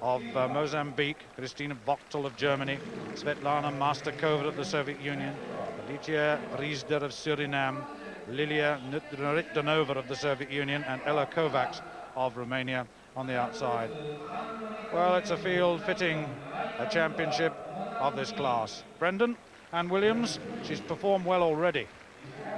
of Mozambique, Christina Wachtel of Germany, Svetlana Mastakova of the Soviet Union, Alicia Vriesder of Suriname, Lilia Nuridanova of the Soviet Union, and Ella Kovacs of Romania on the outside. Well, it's a field fitting a championship of this class. Brendan, Anne Williams, she's performed well already.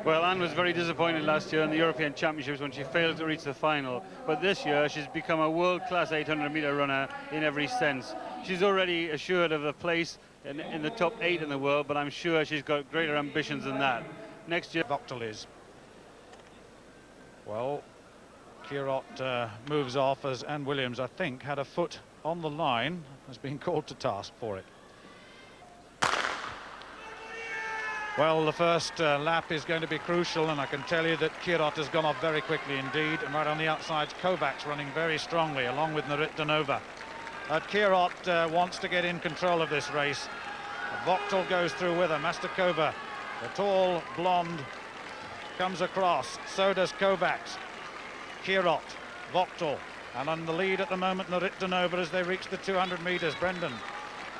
Well, Anne was very disappointed last year in the European Championships when she failed to reach the final. But this year, she's become a world-class 800-meter runner in every sense. She's already assured of a place in the top 8 in the world, but I'm sure she's got greater ambitions than that. Next year, Wachtel is. Well, Kirot moves off as Anne Williams, I think, had a foot on the line, has been called to task for it. Well, the first lap is going to be crucial, and I can tell you that Kirot has gone off very quickly indeed, and right on the outside, Kovacs running very strongly, along with Nuridanova. Kirot wants to get in control of this race. Wachtel goes through with her. Mastakova, the tall blonde, comes across. So does Kovacs. Kirot, Wachtel, and on the lead at the moment, Nuridanova as they reach the 200 metres. Brendan.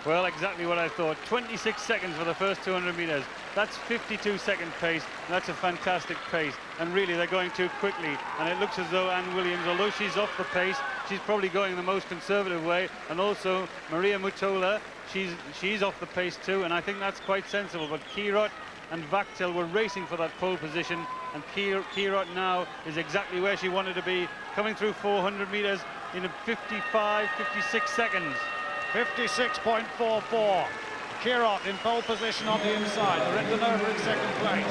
Well, exactly what I thought. 26 seconds for the first 200 metres. That's 52-second pace, and that's a fantastic pace. And really, they're going too quickly. And it looks as though Anne Williams, although she's off the pace, she's probably going the most conservative way. And also, Maria Mutola, she's off the pace too, and I think that's quite sensible. But Kirot and Wachtel were racing for that pole position, and Kirot now is exactly where she wanted to be, coming through 400 metres in 55, 56 seconds. 56.44. Kirot in pole position on the inside. Nuridanova in second place.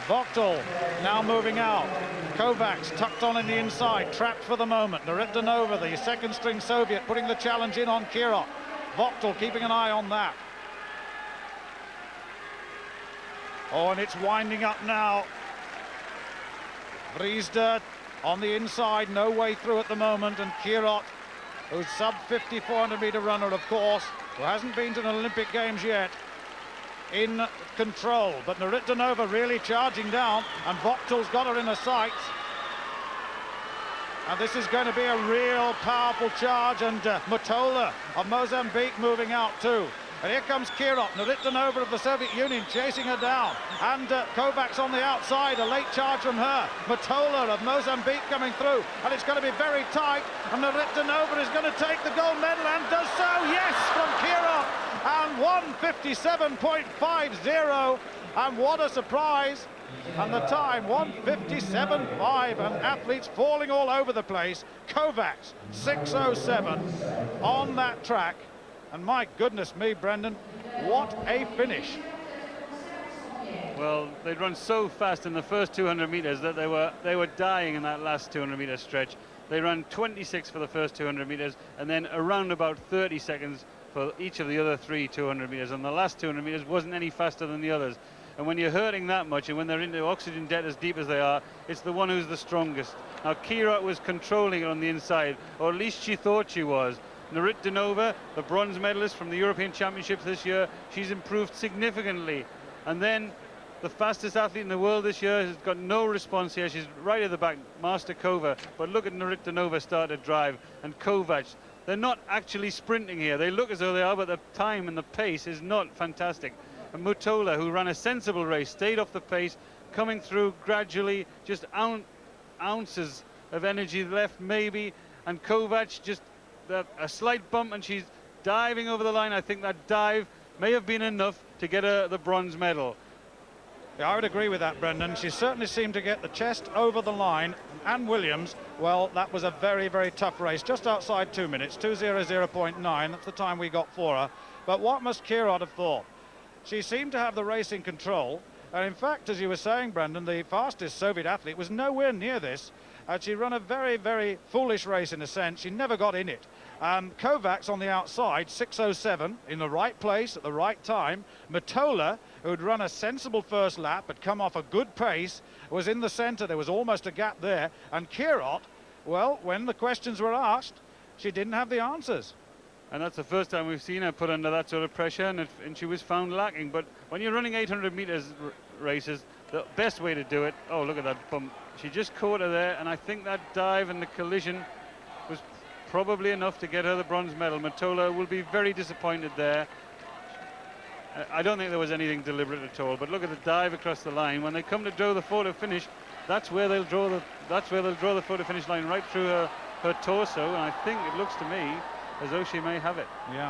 Wachtel now moving out. Kovacs tucked on in the inside, trapped for the moment. Nuridanova, the second string Soviet, putting the challenge in on Kirot. Wachtel keeping an eye on that. Oh, and it's winding up now. Vriesder on the inside, no way through at the moment, and Kirot, who's sub-50 400-meter runner, of course, who hasn't been to an Olympic Games yet, in control. But Nuridanova really charging down, and Wachtel's got her in her sights. And this is going to be a real powerful charge, and Mutola of Mozambique moving out too. And here comes Kirot, Nuridanova of the Soviet Union chasing her down. And Kovacs on the outside, a late charge from her. Mutola of Mozambique coming through. And it's going to be very tight. And Nuridanova is going to take the gold medal and does so, yes, from Kirot. And 1:57.50. And what a surprise. And the time, 1:57.5. And athletes falling all over the place. Kovacs, 6:07 on that track. And my goodness me, Brendan, what a finish. Well, they'd run so fast in the first 200 metres that they were dying in that last 200-metre stretch. They ran 26 for the first 200 metres, and then around about 30 seconds for each of the other 3 200 metres. And the last 200 metres wasn't any faster than the others. And when you're hurting that much, and when they're into oxygen debt as deep as they are, it's the one who's the strongest. Now, Kirot was controlling it on the inside, or at least she thought she was. Nuridanova, the bronze medalist from the European Championships this year, she's improved significantly. And then the fastest athlete in the world this year has got no response here. She's right at the back, Mastakova. But look at Nuridanova start to drive, and Kovacs. They're not actually sprinting here. They look as though they are, but the time and the pace is not fantastic. And Mutola, who ran a sensible race, stayed off the pace, coming through gradually, just ounces of energy left maybe. And Kovacs just a slight bump, and she's diving over the line. I think that dive may have been enough to get her the bronze medal. Yeah, I would agree with that, Brendan. She certainly seemed to get the chest over the line. Anne Williams, well, that was a very, very tough race, just outside 2 minutes, 2:00.9. That's the time we got for her. But what must Kirot have thought? She seemed to have the race in control. And in fact, as you were saying, Brendan, the fastest Soviet athlete was nowhere near this. She ran a very, very foolish race in a sense. She never got in it. Kovacs on the outside, 6:07, in the right place at the right time. Mutola, who'd run a sensible first lap, had come off a good pace, was in the centre. There was almost a gap there. And Kirot, well, when the questions were asked, she didn't have the answers. And that's the first time we've seen her put under that sort of pressure, and she was found lacking. But when you're running 800 metres races, the best way to do it, oh, look at that bump. She just caught her there, and I think that dive and the collision was probably enough to get her the bronze medal. Matola will be very disappointed there. I don't think there was anything deliberate at all, but look at the dive across the line. When they come to draw the photo finish, that's where they'll draw the photo finish line, right through her torso, and I think it looks to me as though she may have it. Yeah,